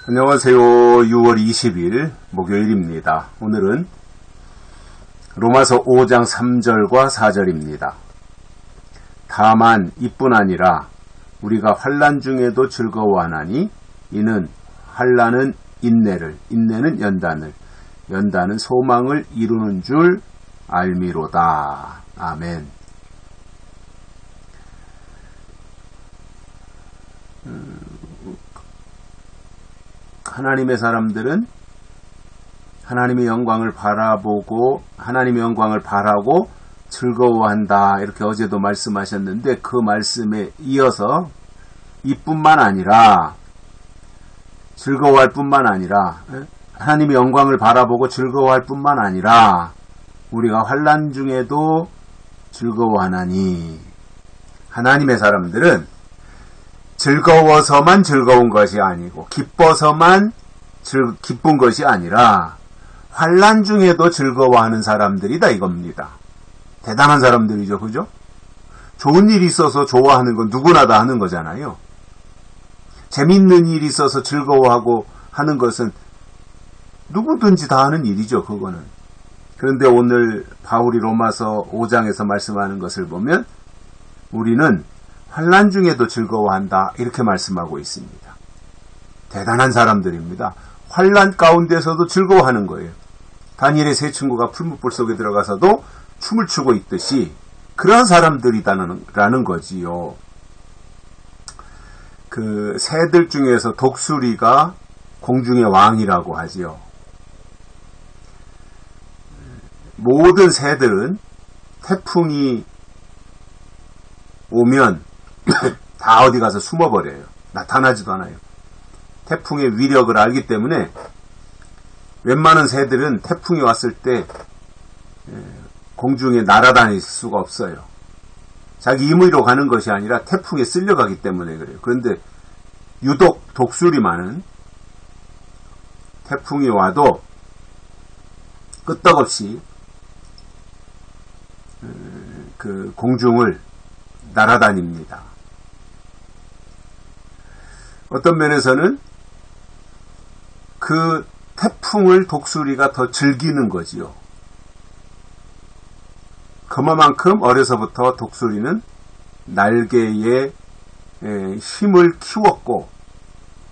안녕하세요. 6월 20일 목요일입니다. 오늘은 로마서 5장 3절과 4절입니다. 다만 이뿐 아니라 우리가 환난 중에도 즐거워하나니 이는 환난은 인내를, 인내는 연단을, 연단은 소망을 이루는 줄 알미로다. 아멘. 하나님의 사람들은 하나님의 영광을 바라보고 하나님의 영광을 바라고 즐거워한다. 이렇게 어제도 말씀하셨는데 그 말씀에 이어서 이뿐만 아니라 즐거워할 뿐만 아니라 하나님의 영광을 바라보고 즐거워할 뿐만 아니라 우리가 환난 중에도 즐거워하나니 하나님의 사람들은 즐거워서만 즐거운 것이 아니고 기뻐서만 기쁜 것이 아니라 환난 중에도 즐거워하는 사람들이다 이겁니다. 대단한 사람들이죠. 그죠? 좋은 일이 있어서 좋아하는 건 누구나 다 하는 거잖아요. 재밌는 일이 있어서 즐거워하고 하는 것은 누구든지 다 하는 일이죠. 그거는. 그런데 오늘 바울이 로마서 5장에서 말씀하는 것을 보면 우리는 환난 중에도 즐거워한다 이렇게 말씀하고 있습니다. 대단한 사람들입니다. 환난 가운데서도 즐거워하는 거예요. 다니엘의 세 친구가 풀무불 속에 들어가서도 춤을 추고 있듯이 그러한 사람들이라는 거지요. 그 새들 중에서 독수리가 공중의 왕이라고 하지요. 모든 새들은 태풍이 오면 다 어디 가서 숨어버려요. 나타나지도 않아요. 태풍의 위력을 알기 때문에 웬만한 새들은 태풍이 왔을 때 공중에 날아다닐 수가 없어요. 자기 임의로 가는 것이 아니라 태풍에 쓸려가기 때문에 그래요. 그런데 유독 독수리만은 태풍이 와도 끄떡없이 그 공중을 날아다닙니다. 어떤 면에서는 그 태풍을 독수리가 더 즐기는 거지요. 그만큼 어려서부터 독수리는 날개에 힘을 키웠고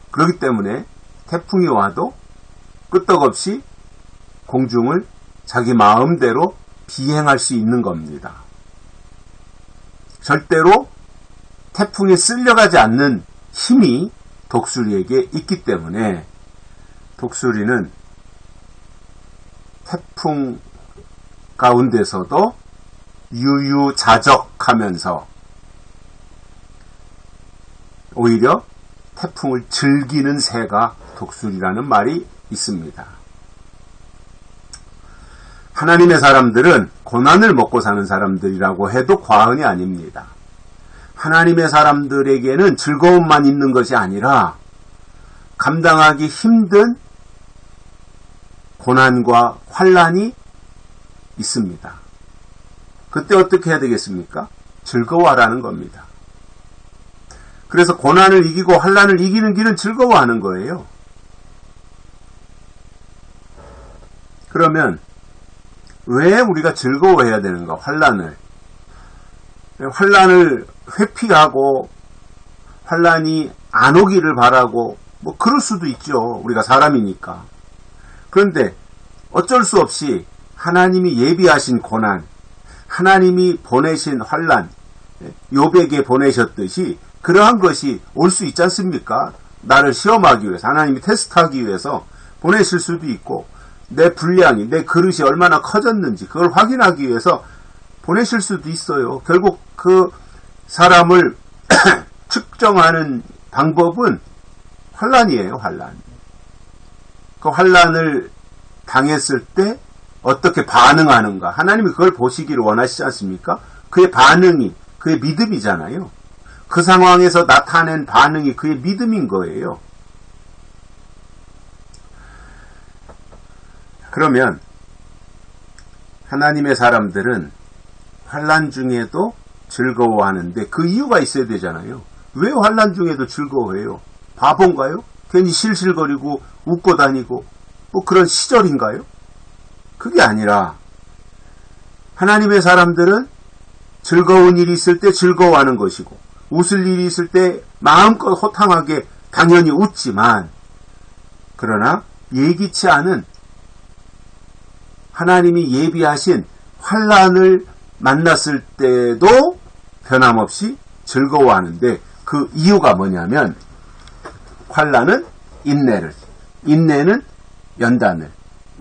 그렇기 때문에 태풍이 와도 끄떡없이 공중을 자기 마음대로 비행할 수 있는 겁니다. 절대로 태풍에 쓸려가지 않는 힘이 독수리에게 있기 때문에 독수리는 태풍 가운데서도 유유자적하면서 오히려 태풍을 즐기는 새가 독수리라는 말이 있습니다. 하나님의 사람들은 고난을 먹고 사는 사람들이라고 해도 과언이 아닙니다. 하나님의 사람들에게는 즐거움만 있는 것이 아니라 감당하기 힘든 고난과 환난이 있습니다. 그때 어떻게 해야 되겠습니까? 즐거워하라는 겁니다. 그래서 고난을 이기고 환난을 이기는 길은 즐거워하는 거예요. 그러면 왜 우리가 즐거워해야 되는가? 환난을 회피하고 환난이 안 오기를 바라고 뭐 그럴 수도 있죠. 우리가 사람이니까. 그런데 어쩔 수 없이 하나님이 예비하신 고난, 하나님이 보내신 환난, 욥에게 보내셨듯이 그러한 것이 올 수 있지 않습니까? 나를 시험하기 위해서, 하나님이 테스트하기 위해서 보내실 수도 있고 내 분량이, 내 그릇이 얼마나 커졌는지 그걸 확인하기 위해서 보내실 수도 있어요. 결국 그 사람을 측정하는 방법은 환난이에요. 환난. 그 환난을 당했을 때 어떻게 반응하는가. 하나님이 그걸 보시기를 원하시지 않습니까? 그의 반응이 그의 믿음이잖아요. 그 상황에서 나타낸 반응이 그의 믿음인 거예요. 그러면 하나님의 사람들은 환난 중에도 즐거워하는데 그 이유가 있어야 되잖아요. 왜 환난 중에도 즐거워해요? 바본가요? 괜히 실실거리고 웃고 다니고 뭐 그런 시절인가요? 그게 아니라 하나님의 사람들은 즐거운 일이 있을 때 즐거워하는 것이고 웃을 일이 있을 때 마음껏 호탕하게 당연히 웃지만 그러나 예기치 않은 하나님이 예비하신 환난을 만났을 때도 변함없이 즐거워하는데 그 이유가 뭐냐면 환난은 인내를, 인내는 연단을,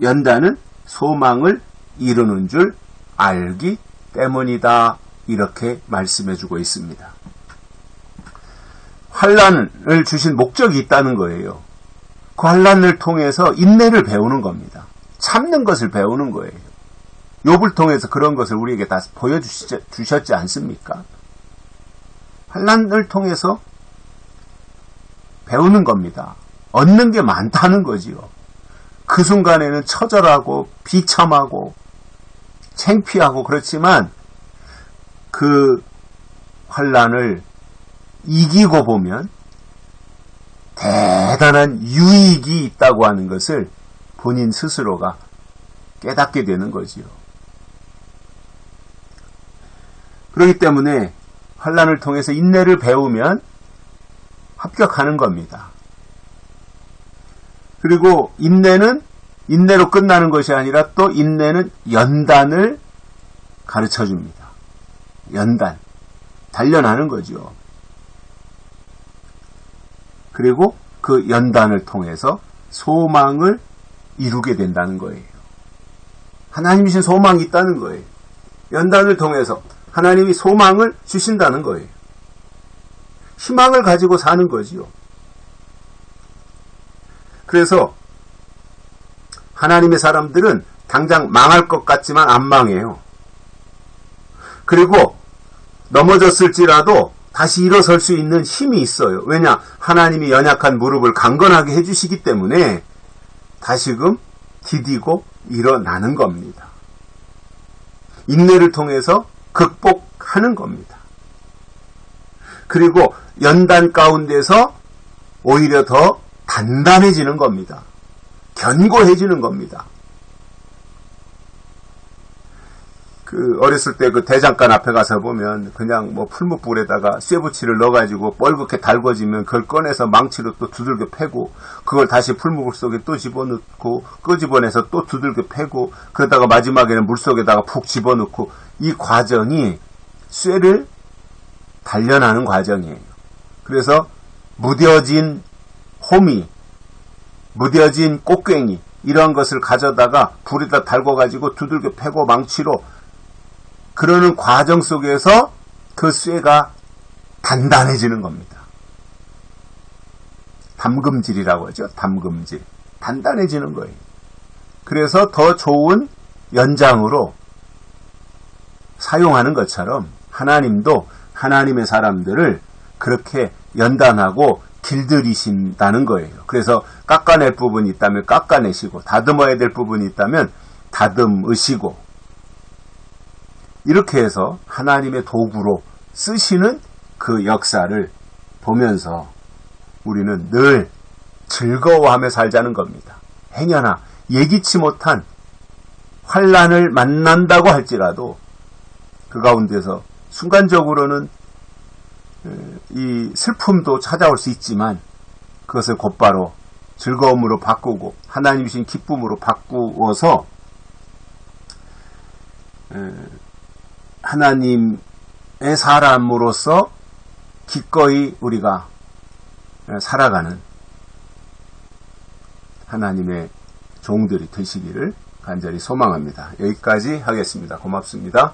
연단은 소망을 이루는 줄 알기 때문이다. 이렇게 말씀해주고 있습니다. 환난을 주신 목적이 있다는 거예요. 그 환난을 통해서 인내를 배우는 겁니다. 참는 것을 배우는 거예요. 욥을 통해서 그런 것을 우리에게 다 보여주셨지 않습니까? 환난을 통해서 배우는 겁니다. 얻는 게 많다는 거지요. 그 순간에는 처절하고 비참하고 창피하고 그렇지만 그 환난을 이기고 보면 대단한 유익이 있다고 하는 것을 본인 스스로가 깨닫게 되는 거지요. 그렇기 때문에 환난을 통해서 인내를 배우면 합격하는 겁니다. 그리고 인내는 인내로 끝나는 것이 아니라 또 인내는 연단을 가르쳐 줍니다. 연단, 단련하는 거죠. 그리고 그 연단을 통해서 소망을 이루게 된다는 거예요. 하나님이신 소망이 있다는 거예요. 연단을 통해서 하나님이 소망을 주신다는 거예요. 희망을 가지고 사는 거지요. 그래서 하나님의 사람들은 당장 망할 것 같지만 안 망해요. 그리고 넘어졌을지라도 다시 일어설 수 있는 힘이 있어요. 왜냐? 하나님이 연약한 무릎을 강건하게 해주시기 때문에 다시금 디디고 일어나는 겁니다. 인내를 통해서 극복하는 겁니다. 그리고 연단 가운데서 오히려 더 단단해지는 겁니다. 견고해지는 겁니다. 어렸을 때 그 대장간 앞에 가서 보면 그냥 뭐 풀무불에다가 쇠붙이를 넣어가지고 뻘겋게 달궈지면 그걸 꺼내서 망치로 또 두들겨 패고 그걸 다시 풀무불 속에 또 집어넣고 끄집어내서 또 두들겨 패고 그러다가 마지막에는 물속에다가 푹 집어넣고 이 과정이 쇠를 단련하는 과정이에요. 그래서 무뎌진 호미, 무뎌진 꽃괭이 이런 것을 가져다가 불에다 달궈가지고 두들겨 패고 망치로 그러는 과정 속에서 그 쇠가 단단해지는 겁니다. 담금질이라고 하죠. 담금질. 단단해지는 거예요. 그래서 더 좋은 연장으로 사용하는 것처럼 하나님도 하나님의 사람들을 그렇게 연단하고 길들이신다는 거예요. 그래서 깎아낼 부분이 있다면 깎아내시고 다듬어야 될 부분이 있다면 다듬으시고 이렇게 해서 하나님의 도구로 쓰시는 그 역사를 보면서 우리는 늘 즐거워하며 살자는 겁니다. 행여나 예기치 못한 환난을 만난다고 할지라도 그 가운데서 순간적으로는 이 슬픔도 찾아올 수 있지만 그것을 곧바로 즐거움으로 바꾸고 하나님이신 기쁨으로 바꾸어서 하나님의 사람으로서 기꺼이 우리가 살아가는 하나님의 종들이 되시기를 간절히 소망합니다. 여기까지 하겠습니다. 고맙습니다.